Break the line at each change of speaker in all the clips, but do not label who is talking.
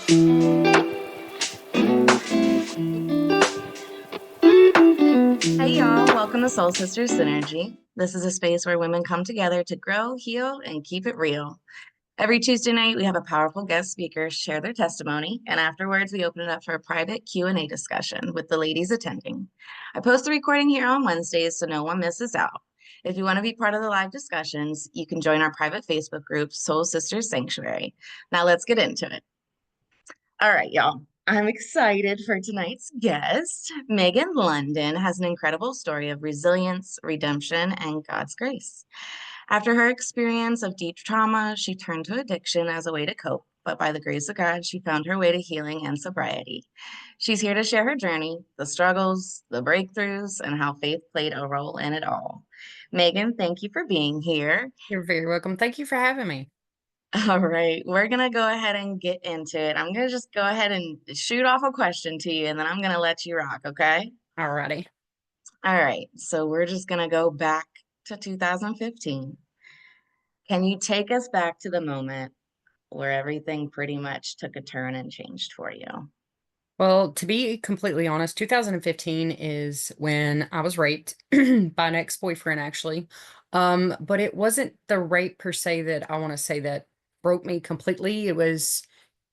Hey y'all, welcome to Soul Sisters Synergy. This is a space where women come together to grow, heal, and keep it real. Every Tuesday night, we have a powerful guest speaker share their testimony, and afterwards, we open it up for a private Q&A discussion with the ladies attending. I post the recording here on Wednesdays so no one misses out. If you want to be part of the live discussions, you can join our private Facebook group, Soul Sisters Sanctuary. Now let's get into it. All right, y'all. I'm excited for tonight's guest. Megan London has an incredible story of resilience, redemption, and God's grace. After her experience of deep trauma, she turned to addiction as a way to cope, but by the grace of God, she found her way to healing and sobriety. She's here to share her journey, the struggles, the breakthroughs, and how faith played a role in it all. Megan, thank you for being here.
You're very welcome. Thank you for having me.
All right, we're gonna go ahead and get into it. I'm gonna just go ahead and shoot off a question to you, and then I'm gonna let you rock, okay?
Alrighty.
All right, so we're just gonna go back to 2015. Can you take us back to the moment where everything pretty much took a turn and changed for you?
Well, to be completely honest, 2015 is when I was raped by an ex-boyfriend, actually. But it wasn't the rape per se that I want to say that broke me completely. It was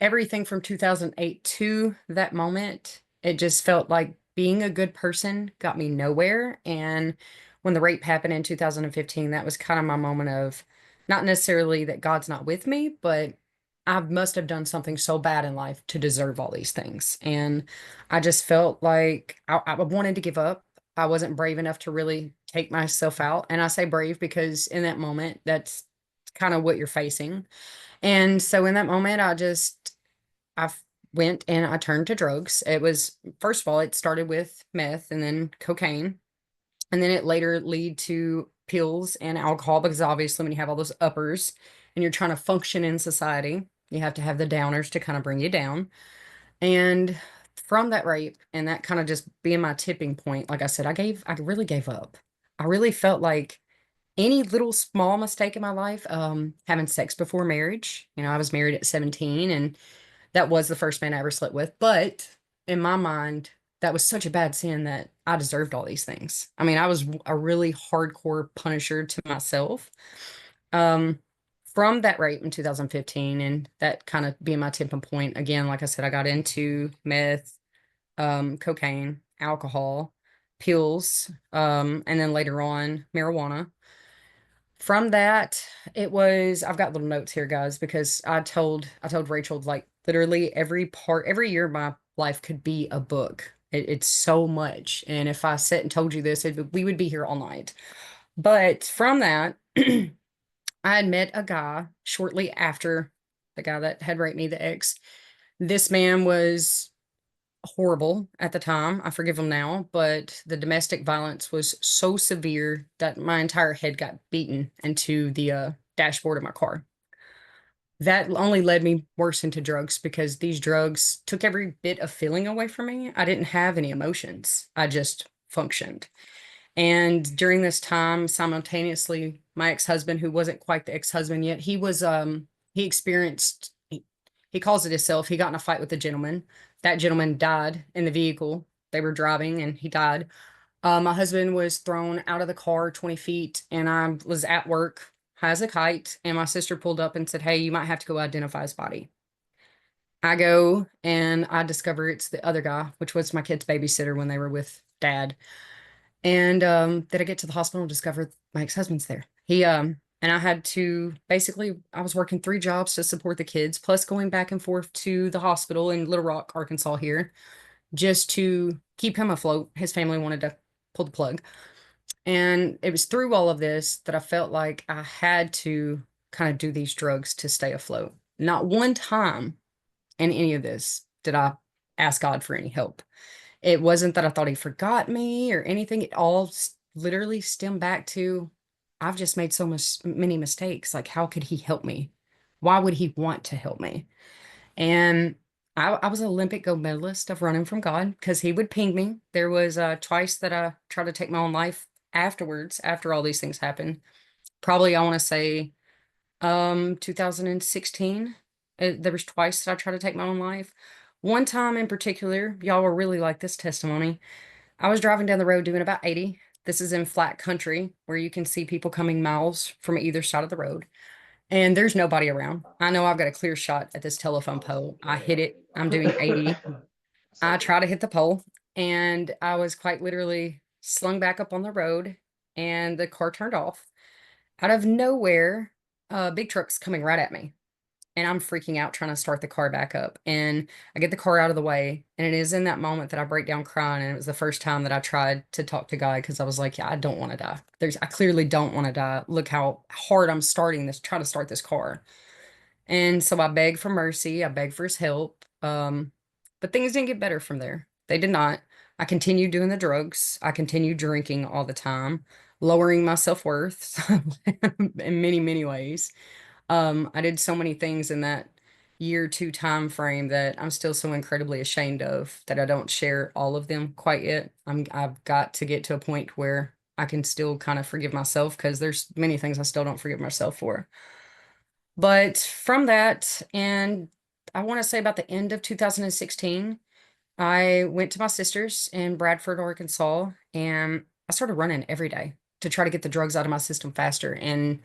everything from 2008 to that moment. It just felt like being a good person got me nowhere. And when the rape happened in 2015, that was kind of my moment of not necessarily that God's not with me, but I must have done something so bad in life to deserve all these things. And I just felt like I wanted to give up. I wasn't brave enough to really take myself out. And I say brave because in that moment, that's kind of what you're facing. And so in that moment, I went and I turned to drugs. It was, first of all, it started with meth and then cocaine. And then it later lead to pills and alcohol because obviously when you have all those uppers and you're trying to function in society, you have to have the downers to kind of bring you down. And from that rape and that kind of just being my tipping point, like I said, I really gave up. I really felt like any little small mistake in my life, having sex before marriage, I was married at 17 and that was the first man I ever slept with. But in my mind, that was such a bad sin that I deserved all these things. I mean, I was a really hardcore punisher to myself. Um, from that rape in 2015, and that kind of being my tipping point, again, like I said, I got into meth, cocaine, alcohol, pills, and then later on, marijuana. From that, I've got little notes here, guys, because I told Rachel, like, literally every year of my life could be a book. It's so much. And if I sat and told you this, we would be here all night. But from that, I had met a guy shortly after the guy that had raped me, the ex. This man was horrible at the time. I forgive him now, but the domestic violence was so severe that my entire head got beaten into the dashboard of my car. That only led me worse into drugs because these drugs took every bit of feeling away from me. I didn't have any emotions. I just functioned. And during this time, simultaneously, my ex-husband, who wasn't quite the ex-husband yet, he experienced, he calls it himself. He got in a fight with a gentleman. That gentleman died in the vehicle. They were driving and he died. My husband was thrown out of the car 20 feet and I was at work high as a kite. And my sister pulled up and said, "Hey, you might have to go identify his body." I go and I discover it's the other guy, which was my kid's babysitter when they were with dad. And then I get to the hospital and discover my ex-husband's there. And I had to basically, I was working 3 jobs to support the kids, plus going back and forth to the hospital in Little Rock, Arkansas here, just to keep him afloat. His family wanted to pull the plug. And it was through all of this that I felt like I had to kind of do these drugs to stay afloat. Not one time in any of this did I ask God for any help. It wasn't that I thought he forgot me or anything. It all literally stemmed back to I've just made so many mistakes. Like, how could he help me? Why would he want to help me? And I was an Olympic gold medalist of running from God because he would ping me. There was twice that I tried to take my own life afterwards, after all these things happened. Probably I want to say 2016. There was twice that I tried to take my own life. One time in particular, y'all will really like this testimony. I was driving down the road doing about 80. This is in flat country where you can see people coming miles from either side of the road. And there's nobody around. I know I've got a clear shot at this telephone pole. I hit it. I'm doing 80. I try to hit the pole, and I was quite literally slung back up on the road, and the car turned off. Out of nowhere, a big truck's coming right at me, and I'm freaking out trying to start the car back up. And I get the car out of the way, and it is in that moment that I break down crying. And it was the first time that I tried to talk to God because I was like, yeah, I don't want to die. I clearly don't want to die. Look how hard I'm starting this, trying to start this car. And so I begged for mercy. I begged for his help. But things didn't get better from there. They did not. I continued doing the drugs. I continued drinking all the time, lowering my self-worth in many, many ways. I did so many things in that year two time frame that I'm still so incredibly ashamed of that I don't share all of them quite yet. I've got to get to a point where I can still kind of forgive myself because there's many things I still don't forgive myself for. But from that, and I want to say about the end of 2016, I went to my sister's in Bradford, Arkansas, and I started running every day to try to get the drugs out of my system faster. And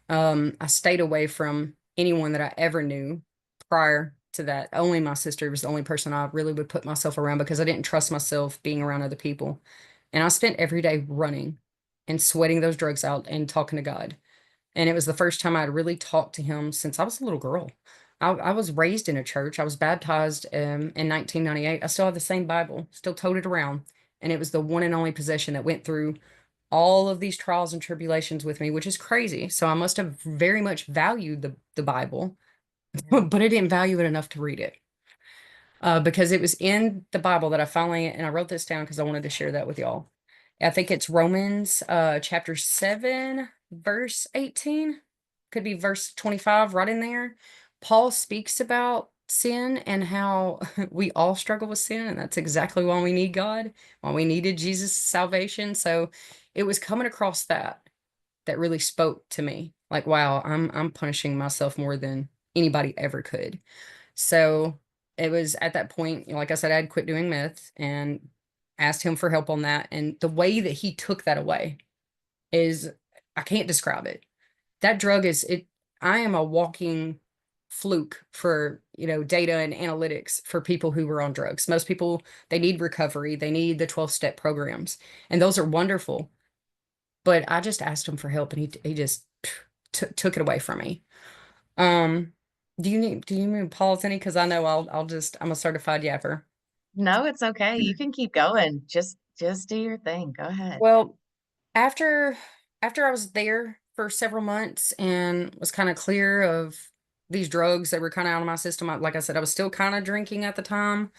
I stayed away from anyone that I ever knew prior to that. Only my sister was the only person I really would put myself around because I didn't trust myself being around other people. And I spent every day running and sweating those drugs out and talking to God. And it was the first time I'd really talked to him since I was a little girl. I was raised in a church. I was baptized in 1998. I still have the same Bible, still toted it around. And it was the one and only possession that went through all of these trials and tribulations with me, which is crazy. So I must have very much valued the Bible,
Yeah.
but I didn't value it enough to read it. Because it was in the Bible that I finally, and I wrote this down because I wanted to share that with y'all. I think it's Romans chapter 7, verse 18. Could be verse 25, right in there. Paul speaks about sin and how we all struggle with sin, and that's exactly why we need God, why we needed Jesus' salvation. So it was coming across that really spoke to me. Like, wow, I'm punishing myself more than anybody ever could. So it was at that point, like I said, I'd quit doing meth and asked him for help on that. And the way that he took that away is, I can't describe it. That drug is it. I am a walking fluke for, data and analytics for people who were on drugs. Most people, they need recovery. They need the 12-step programs, and those are wonderful. But I just asked him for help, and he just took it away from me. Um, do you need pause any? Because I know I'm a certified yapper.
No, it's okay. You can keep going. Just do your thing. Go ahead.
Well, after after I was there for several months and was kind of clear of these drugs that were kind of out of my system, like I said, I was still kind of drinking at the time.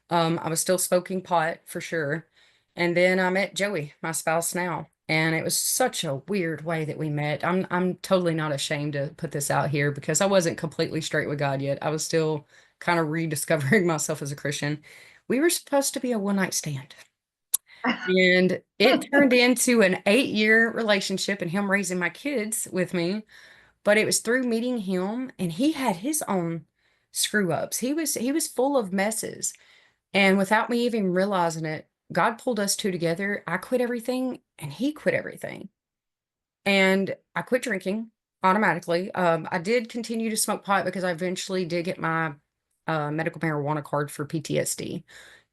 I was still smoking pot for sure. And then I met Joey, my spouse now. And it was such a weird way that we met. I'm totally not ashamed to put this out here because I wasn't completely straight with God yet. I was still kind of rediscovering myself as a Christian. We were supposed to be a one night stand. And it turned into an 8-year relationship and him raising my kids with me. But it was through meeting him, and he had his own screw ups. He was full of messes. And without me even realizing it, God pulled us two together. I quit everything and he quit everything. And I quit drinking automatically. I did continue to smoke pot because I eventually did get my medical marijuana card for PTSD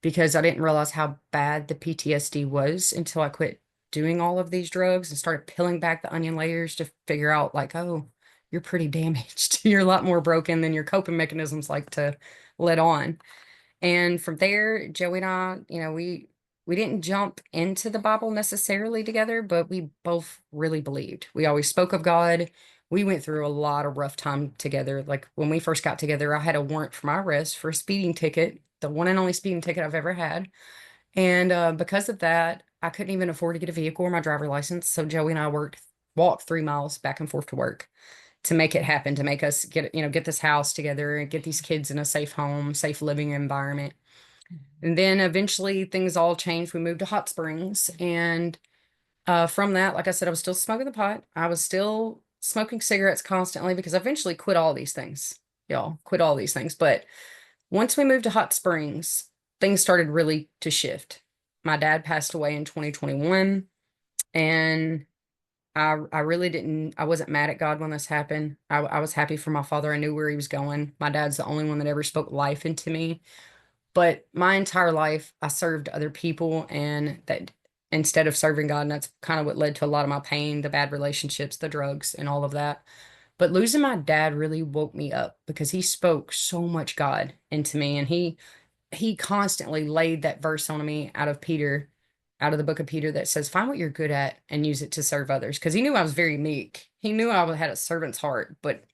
because I didn't realize how bad the PTSD was until I quit doing all of these drugs and started peeling back the onion layers to figure out, like, oh, you're pretty damaged. You're a lot more broken than your coping mechanisms like to let on. And from there, Joey and I, we didn't jump into the Bible necessarily together, but we both really believed. We always spoke of God. We went through a lot of rough time together. Like when we first got together, I had a warrant for my arrest for a speeding ticket, the one and only speeding ticket I've ever had. And because of that, I couldn't even afford to get a vehicle or my driver license. So Joey and I walked 3 miles back and forth to work to make it happen, to make us get this house together and get these kids in a safe home, safe living environment. And then eventually things all changed. We moved to Hot Springs. And from that, like I said, I was still smoking the pot. I was still smoking cigarettes constantly because I eventually quit all these things. y'all, quit all these things. But once we moved to Hot Springs, things started really to shift. My dad passed away in 2021, and I really didn't, I wasn't mad at God when this happened. I was happy for my father. I knew where he was going. My dad's the only one that ever spoke life into me. But my entire life, I served other people, and that instead of serving God, and that's kind of what led to a lot of my pain, the bad relationships, the drugs, and all of that. But losing my dad really woke me up because he spoke so much God into me, and he constantly laid that verse on me out of Peter, out of the book of Peter, that says, "Find what you're good at and use it to serve others." Because he knew I was very meek. He knew I had a servant's heart, but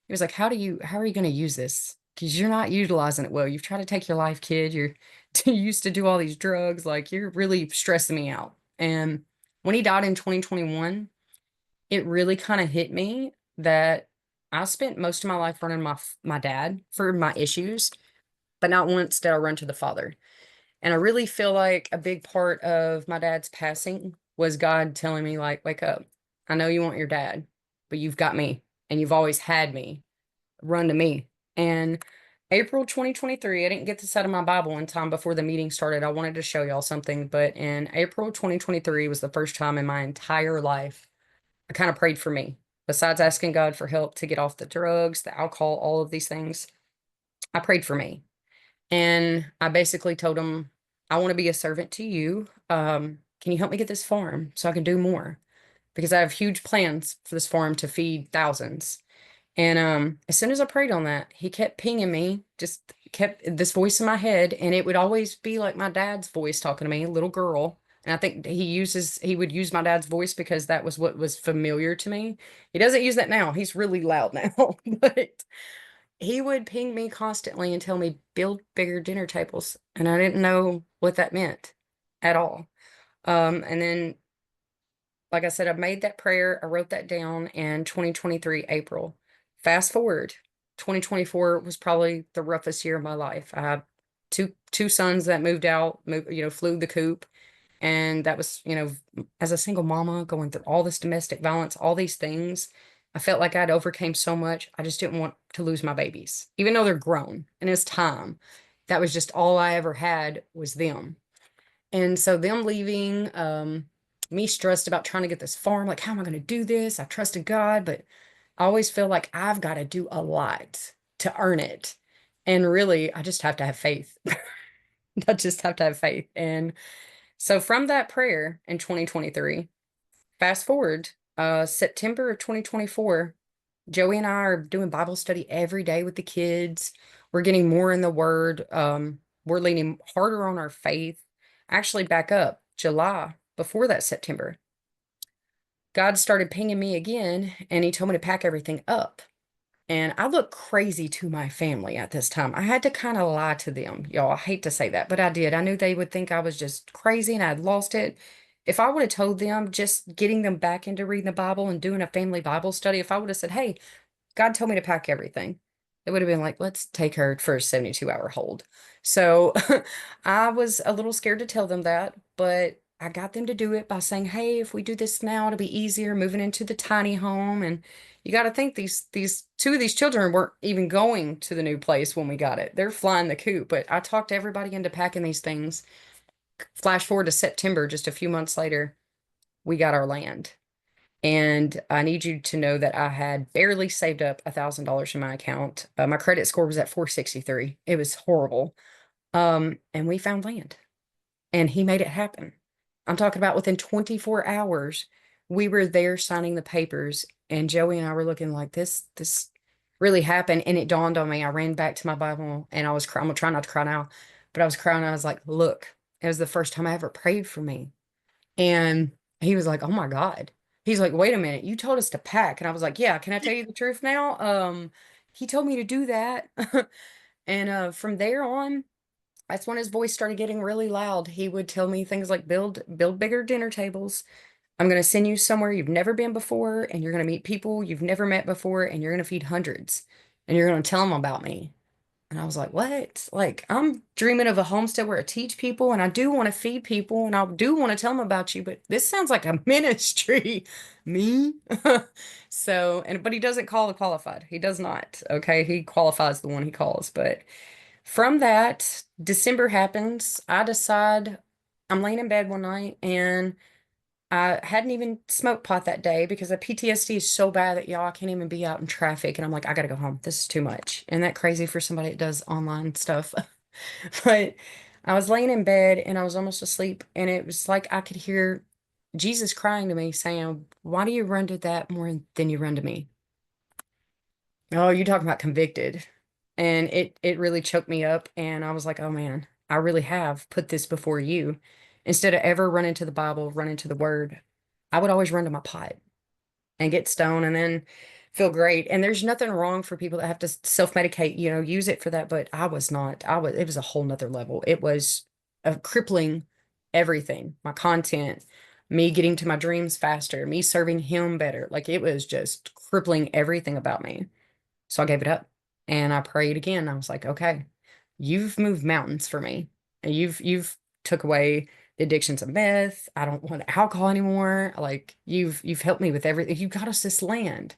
he was like, how are you going to use this? Because you're not utilizing it well. You've tried to take your life, kid. You're too used to do all these drugs. Like, you're really stressing me out. And when he died in 2021, it really kind of hit me that I spent most of my life running my dad for my issues, but not once did I run to the Father. And I really feel like a big part of my dad's passing was God telling me, like, wake up. I know you want your dad, but you've got me, and you've always had me. Run to me. And April 2023, I didn't get this out of my Bible in time before the meeting started. I wanted to show y'all something, but in April 2023 was the first time in my entire life I kind of prayed for me. Besides asking God for help to get off the drugs, the alcohol, all of these things, I prayed for me. And I basically told him, I want to be a servant to you. Can you help me get this farm so I can do more? Because I have huge plans for this farm to feed thousands. And as soon as I prayed on that, he kept pinging me, just kept this voice in my head, and it would always be like my dad's voice talking to me, little girl. And I think he would use my dad's voice because that was what was familiar to me. He doesn't use that now. He's really loud now, but he would ping me constantly and tell me, build bigger dinner tables. And I didn't know what that meant at all. And then, like I said, I made that prayer. I wrote that down in 2023, April. Fast forward, 2024 was probably the roughest year of my life. I have two sons that moved out, flew the coop. And that was, as a single mama going through all this domestic violence, all these things, I felt like I'd overcame so much. I just didn't want to lose my babies, even though they're grown and it's time. That was just all I ever had was them. And so them leaving, me stressed about trying to get this farm, like, how am I going to do this? I trusted God, but I always feel like I've got to do a lot to earn it. And really, I just have to have faith. I just have to have faith. And so from that prayer in 2023, fast forward, September of 2024, Joey and I are doing Bible study every day with the kids. We're getting more in the word. We're leaning harder on our faith. Actually, back up, July, before that September, God started pinging me again, and he told me to pack everything up. And I looked crazy to my family at this time. I had to kind of lie to them. Y'all, I hate to say that, but I did. I knew they would think I was just crazy and I'd lost it. If I would have told them, just getting them back into reading the Bible and doing a family Bible study, if I would have said, hey, God told me to pack everything, it would have been like, let's take her for a 72-hour hold. So I was a little scared to tell them that, but I got them to do it by saying, hey, if we do this now, it'll be easier moving into the tiny home. And you got to think these two of these children weren't even going to the new place when we got it. They're flying the coop. But I talked everybody into packing these things. Flash forward to September, just a few months later, we got our land. And I need you to know that I had barely saved up $1,000 in my account. My credit score was at 463. It was horrible. And we found land, and he made it happen. I'm talking about within 24 hours, we were there signing the papers, and Joey and I were looking like this really happened. And it dawned on me. I ran back to my Bible, and I was crying. I'm gonna try not to cry now, but I was crying. I was like, look, it was the first time I ever prayed for me. And he was like, oh my God. He's like, wait a minute, you told us to pack. And I was like, yeah, can I tell you the truth now? He told me to do that. And from there on, that's when his voice started getting really loud. He would tell me things like build bigger dinner tables. I'm going to send you somewhere you've never been before, and you're going to meet people you've never met before, and you're going to feed hundreds, and you're going to tell them about me. And I was like, what? Like, I'm dreaming of a homestead where I teach people and I do want to feed people and I do want to tell them about you, but this sounds like a ministry. Me? So, but he doesn't call the qualified. He does not. Okay. He qualifies the one he calls. But from that, December happens. I decide I'm laying in bed one night and I hadn't even smoked pot that day because the PTSD is so bad that y'all I can't even be out in traffic. And I'm like, I gotta go home. This is too much. Isn't that crazy for somebody that does online stuff? But I was laying in bed and I was almost asleep, and it was like I could hear Jesus crying to me, saying, why do you run to that more than you run to me? Oh, you talking about convicted. And it really choked me up. And I was like, oh man, I really have put this before you. Instead of ever running to the Bible, running to the word, I would always run to my pot and get stoned and then feel great. And there's nothing wrong for people that have to self-medicate, use it for that. But I was not. It was a whole nother level. It was crippling everything, my content, me getting to my dreams faster, me serving him better. Like it was just crippling everything about me. So I gave it up and I prayed again. I was like, okay, you've moved mountains for me. And you've took away the addictions of meth. I don't want alcohol anymore. Like you've helped me with everything. You got us this land.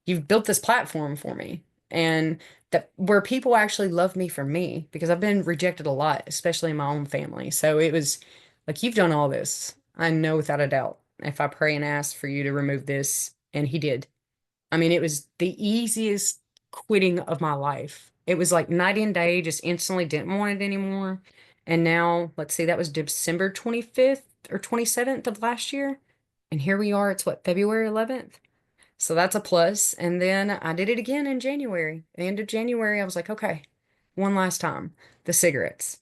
You've built this platform for me. And that where people actually love me for me because I've been rejected a lot, especially in my own family. So it was like, you've done all this. I know without a doubt. If I pray and ask for you to remove this, and he did. I mean, it was the easiest quitting of my life. It was like night and day, just instantly didn't want it anymore. And now, let's see, that was December 25th or 27th of last year. And here we are, it's what, February 11th? So that's a plus. And then I did it again in January. The end of January, I was like, okay, one last time, the cigarettes.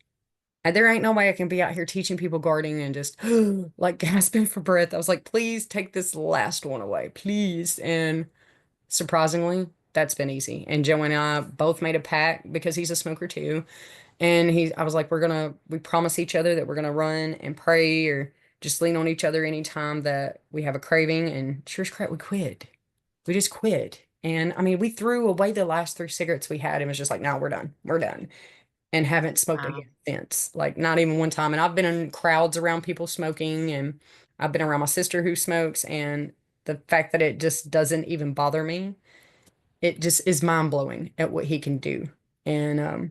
There ain't no way I can be out here teaching people gardening and just like gasping for breath. I was like, please take this last one away, please. And surprisingly, that's been easy. And Joe and I both made a pact because he's a smoker too. And I was like, we promise each other that we're gonna run and pray or just lean on each other anytime that we have a craving. And sure as crap, we quit. We just quit. And I mean, we threw away the last three cigarettes we had and was just like, no, we're done. We're done. And haven't smoked
Wow.
again since. Like, not even one time. And I've been in crowds around people smoking, and I've been around my sister who smokes. And the fact that it just doesn't even bother me, it just is mind blowing at what he can do. And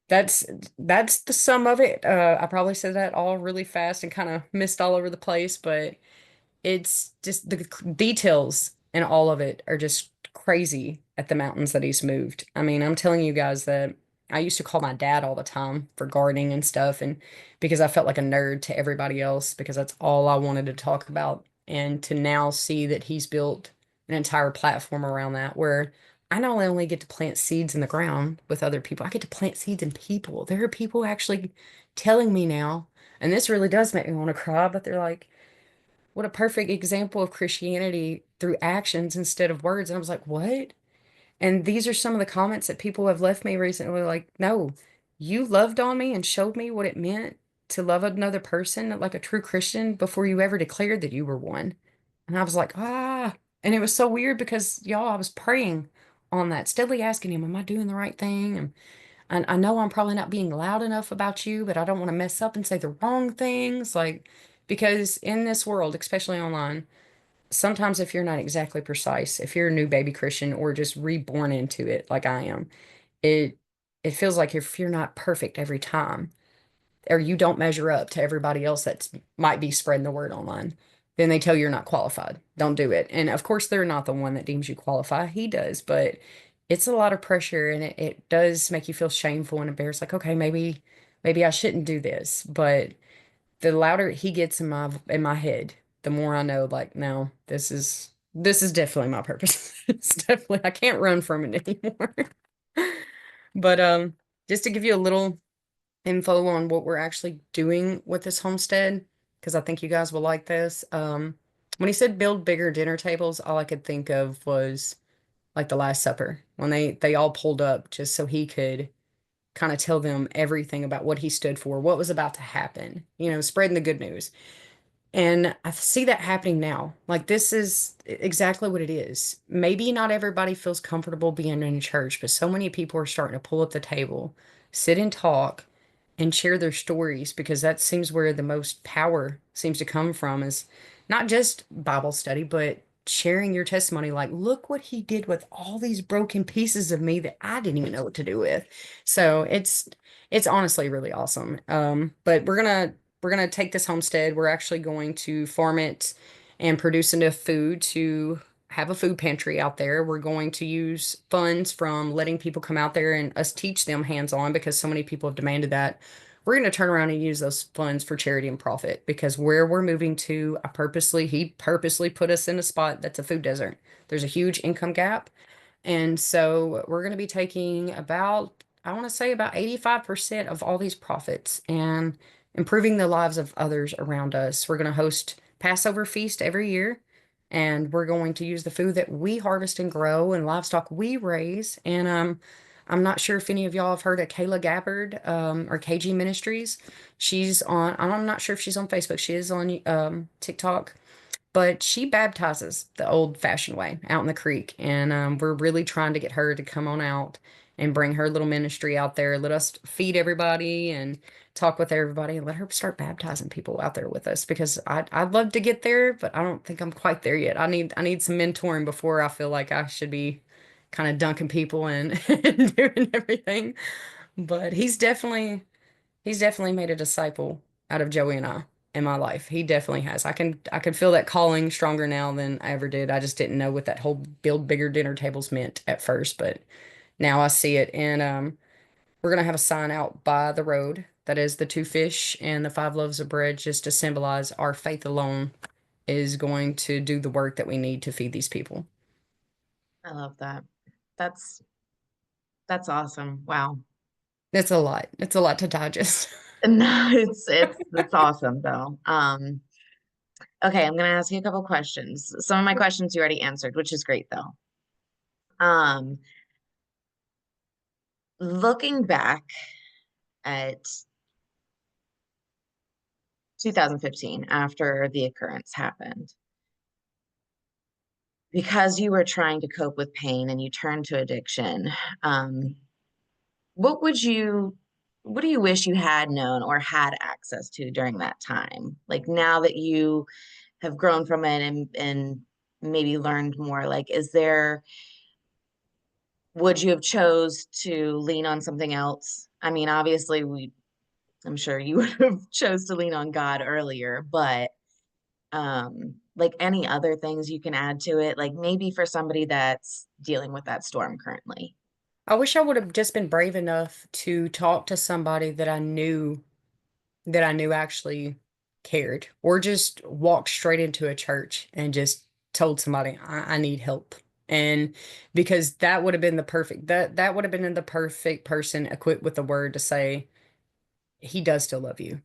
that's that's the sum of it. I probably said that all really fast and kind of missed all over the place, but it's just the details and all of it are just crazy at the mountains that he's moved. I mean, I'm telling you guys that I used to call my dad all the time for gardening and stuff, and because I felt like a nerd to everybody else because that's all I wanted to talk about. And to now see that he's built an entire platform around that where I not only get to plant seeds in the ground with other people, I get to plant seeds in people. There are people actually telling me now, and this really does make me want to cry, but they're like, what a perfect example of Christianity through actions instead of words. And I was like, what? And these are some of the comments that people have left me recently. Like, no, you loved on me and showed me what it meant to love another person like a true Christian before you ever declared that you were one. And I was like, ah. And it was so weird because, y'all, I was praying on that, steadily asking him, am I doing the right thing? And I know I'm probably not being loud enough about you, but I don't want to mess up and say the wrong things. Like, because in this world, especially online, sometimes if you're not exactly precise, if you're a new baby Christian or just reborn into it like I am, it it feels like if you're not perfect every time, or you don't measure up to everybody else that might be spreading the word online, then they tell you you're not qualified. Don't do it. And of course, they're not the one that deems you qualified. He does, but it's a lot of pressure and it does make you feel shameful and embarrassed. Like, okay, maybe I shouldn't do this. But the louder he gets in my head, the more I know, like, no, this is definitely my purpose. It's definitely I can't run from it anymore. But just to give you a little info on what we're actually doing with this homestead, because I think you guys will like this. When he said build bigger dinner tables, all I could think of was like the Last Supper when they all pulled up just so he could kind of tell them everything about what he stood for, what was about to happen, spreading the good news. And I see that happening now. Like, this is exactly what it is. Maybe not everybody feels comfortable being in a church, but so many people are starting to pull up the table, sit and talk, and share their stories because that seems where the most power seems to come from is not just Bible study, but sharing your testimony. Like, look what he did with all these broken pieces of me that I didn't even know what to do with. So it's honestly really awesome. But we're gonna take this homestead. We're actually going to farm it and produce enough food to have a food pantry out there. We're going to use funds from letting people come out there and us teach them hands-on because so many people have demanded that. We're going to turn around and use those funds for charity and profit because where we're moving to, he purposely put us in a spot that's a food desert. There's a huge income gap. And so we're going to be taking about, I want to say about 85% of all these profits and improving the lives of others around us. We're going to host Passover feast every year, and we're going to use the food that we harvest and grow and livestock we raise. And I'm not sure if any of y'all have heard of Kayla Gabbard or KG Ministries. She's on, I'm not sure if she's on Facebook. She is on TikTok, but she baptizes the old-fashioned way out in the creek, and we're really trying to get her to come on out and bring her little ministry out there. Let us feed everybody and talk with everybody, and let her start baptizing people out there with us because I'd love to get there, but I don't think I'm quite there yet. I need some mentoring before I feel like I should be kind of dunking people and, and doing everything. But he's definitely made a disciple out of Joey and I in my life. He definitely has. I can feel that calling stronger now than I ever did. I just didn't know what that whole build bigger dinner tables meant at first, but now I see it. And we're gonna have a sign out by the road that is the two fish and the five loaves of bread, just to symbolize our faith alone is going to do the work that we need to feed these people.
I love that. That's that's awesome. Wow.
It's a lot. It's a lot to digest.
No, it's awesome though. Okay, I'm gonna ask you a couple questions. Some of my questions you already answered, which is great though. Um, Looking back at 2015 after the occurrence happened, because you were trying to cope with pain and you turned to addiction, um, what would you what do you wish you had known or had access to during that time? Like now that you have grown from it and maybe learned more, like is there would you have chose to lean on something else? I mean, obviously I'm sure you would have chose to lean on God earlier, but like any other things you can add to it, like maybe for somebody that's dealing with that storm currently.
I wish I would have just been brave enough to talk to somebody that I knew actually cared, or just walked straight into a church and just told somebody, I need help. And because that would have been the perfect, that would have been the perfect person equipped with the word to say, he does still love you.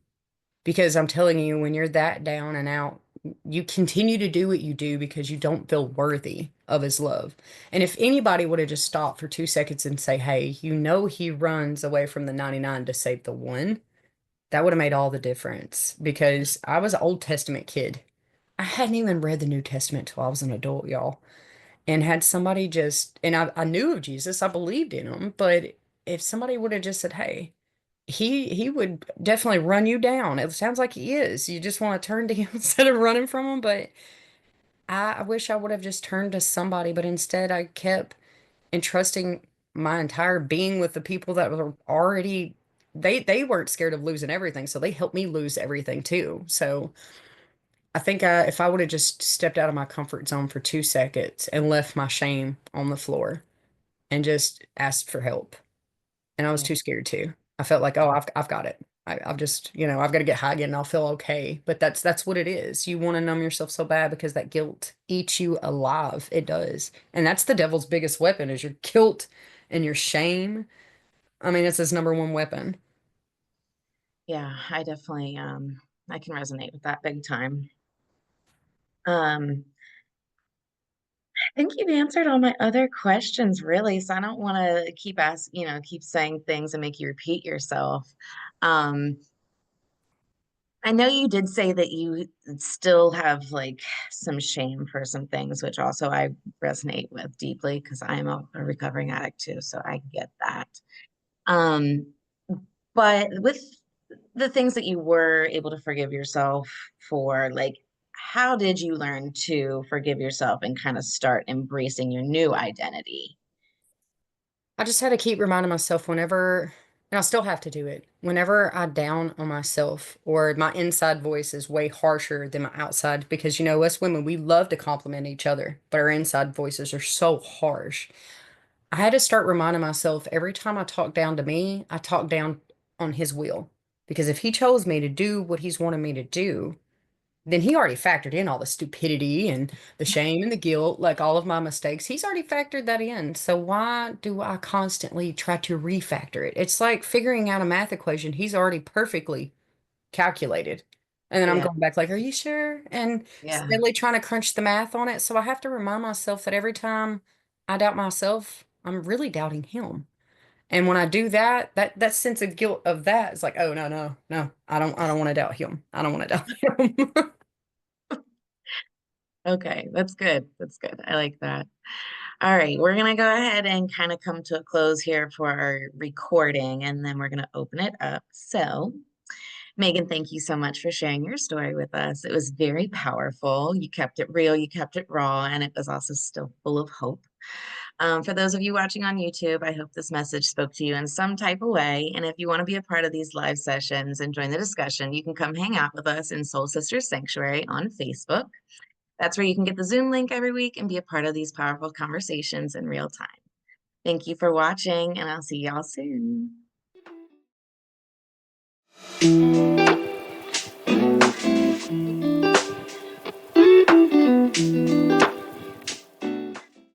Because I'm telling you, when you're that down and out, you continue to do what you do because you don't feel worthy of his love. And if anybody would have just stopped for 2 seconds and say, hey, he runs away from the 99 to save the one, that would have made all the difference because I was an Old Testament kid. I hadn't even read the New Testament till I was an adult, y'all. And had somebody just, and I knew of Jesus, I believed in him, but if somebody would have just said, hey, he would definitely run you down. It sounds like he is. You just want to turn to him instead of running from him. But I wish I would have just turned to somebody, but instead I kept entrusting my entire being with the people that were already they weren't scared of losing everything, so they helped me lose everything too. So I think if I would have just stepped out of my comfort zone for 2 seconds and left my shame on the floor and just asked for help, and I was
Yeah.
too scared to. I felt like, oh, I've got it. I've just, I've got to get high again and I'll feel okay. But that's what it is. You want to numb yourself so bad because that guilt eats you alive. It does. And that's the devil's biggest weapon is your guilt and your shame. I mean, it's his number one weapon.
Yeah, I definitely I can resonate with that big time. Um, I think you've answered all my other questions really, so I don't want to keep saying things and make you repeat yourself. Um, I know you did say that you still have like some shame for some things, which also I resonate with deeply because I'm a recovering addict too, so I get that. Um, but with the things that you were able to forgive yourself for, like, how did you learn to forgive yourself and kind of start embracing your new identity?
I just had to keep reminding myself whenever, and I still have to do it, whenever I down on myself or my inside voice is way harsher than my outside, because us women, we love to compliment each other, but our inside voices are so harsh. I had to start reminding myself every time I talk down to me, I talk down on his will. Because if he chose me to do what he's wanted me to do, then he already factored in all the stupidity and the shame and the guilt, like all of my mistakes. He's already factored that in. So why do I constantly try to refactor it? It's like figuring out a math equation. He's already perfectly calculated. And then I'm
Yeah,
going back like, are you sure? And
yeah,
steadily trying to crunch the math on it. So I have to remind myself that every time I doubt myself, I'm really doubting him. And when I do that, that sense of guilt of that is like, oh no, no, no, I don't want to doubt him. I don't want to doubt him.
okay, that's good. That's good. I like that. All right, we're gonna go ahead and kind of come to a close here for our recording, and then we're gonna open it up. So, Megan, thank you so much for sharing your story with us. It was very powerful. You kept it real, you kept it raw, and it was also still full of hope. For those of you watching on YouTube, I hope this message spoke to you in some type of way. And if you want to be a part of these live sessions and join the discussion, you can come hang out with us in Soul Sisters Sanctuary on Facebook. That's where you can get the Zoom link every week and be a part of these powerful conversations in real time. Thank you for watching, and I'll see y'all soon.